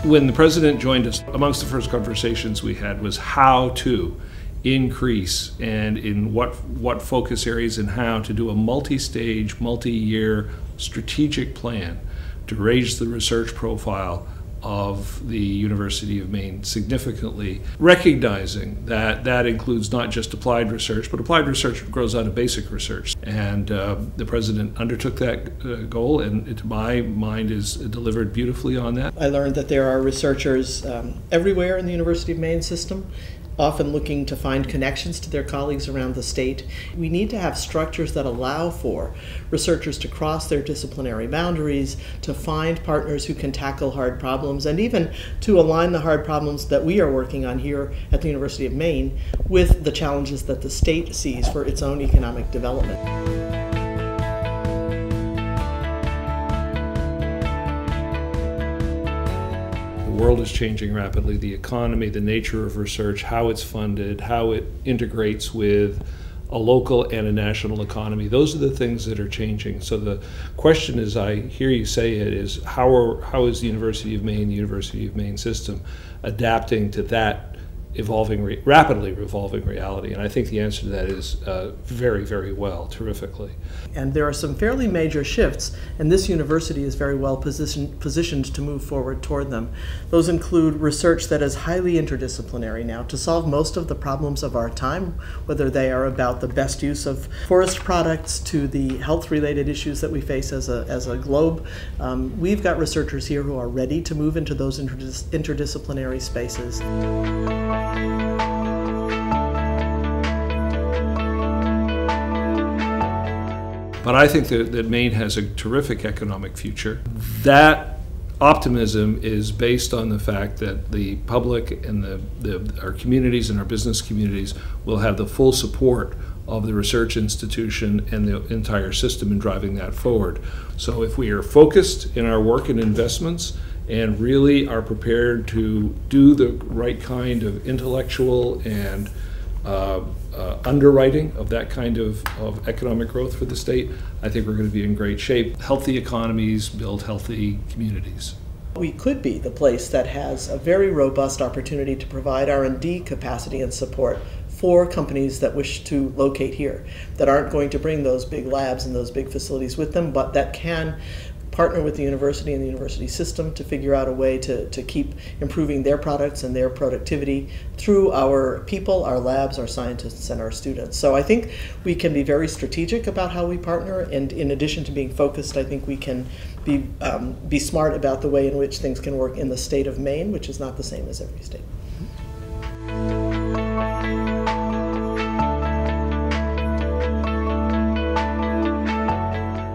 When the president joined us, amongst the first conversations we had was how to increase and in what focus areas and how to do a multi-stage, multi-year strategic plan to raise the research profile of the University of Maine significantly, recognizing that that includes not just applied research, but applied research grows out of basic research. And the president undertook that goal, and to my mind is delivered beautifully on that. I learned that there are researchers everywhere in the University of Maine system, often looking to find connections to their colleagues around the state. We need to have structures that allow for researchers to cross their disciplinary boundaries, to find partners who can tackle hard problems, and even to align the hard problems that we are working on here at the University of Maine with the challenges that the state sees for its own economic development. The world is changing rapidly. The economy, the nature of research, how it's funded, how it integrates with a local and a national economy. Those are the things that are changing. So the question, as I hear you say it, is how is the University of Maine system adapting to that rapidly evolving reality? And I think the answer to that is very, very well, terrifically. And there are some fairly major shifts, and this university is very well positioned to move forward toward them. Those include research that is highly interdisciplinary now to solve most of the problems of our time, whether they are about the best use of forest products to the health-related issues that we face as a globe. We've got researchers here who are ready to move into those interdisciplinary spaces. But I think that Maine has a terrific economic future. That optimism is based on the fact that the public and our communities and our business communities will have the full support of the research institution and the entire system in driving that forward. So if we are focused in our work and investments and really are prepared to do the right kind of intellectual and underwriting of that kind of economic growth for the state, I think we're going to be in great shape. Healthy economies build healthy communities. We could be the place that has a very robust opportunity to provide R&D capacity and support for companies that wish to locate here, that aren't going to bring those big labs and those big facilities with them, but that can partner with the university and the university system to figure out a way to keep improving their products and their productivity through our people, our labs, our scientists, and our students. So I think we can be very strategic about how we partner, and in addition to being focused, I think we can be smart about the way in which things can work in the state of Maine, which is not the same as every state.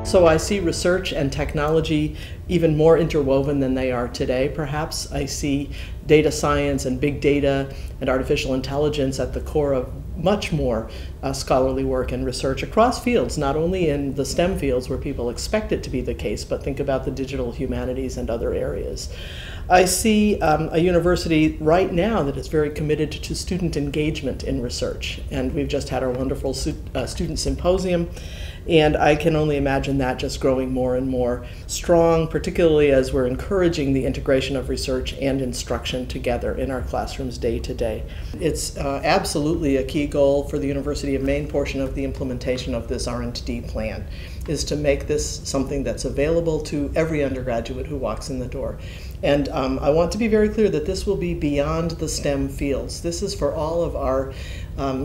So I see research and technology even more interwoven than they are today, perhaps. I see data science and big data and artificial intelligence at the core of much more scholarly work and research across fields, not only in the STEM fields where people expect it to be the case, but think about the digital humanities and other areas. I see a university right now that is very committed to student engagement in research, and we've just had our wonderful student symposium, and I can only imagine that just growing more and more strong, particularly as we're encouraging the integration of research and instruction together in our classrooms day to day. It's absolutely a key goal for the University of Maine portion of the implementation of this R&D plan, is to make this something that's available to every undergraduate who walks in the door. And I want to be very clear that this will be beyond the STEM fields. This is for all of our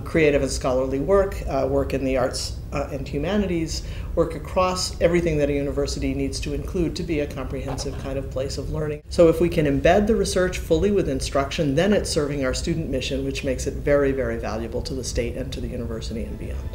creative and scholarly work, work in the arts and humanities, work across everything that a university needs to include to be a comprehensive kind of place of learning. So if we can embed the research fully with instruction, then it's serving our student mission, which makes it very, very valuable to the state and to the university and beyond.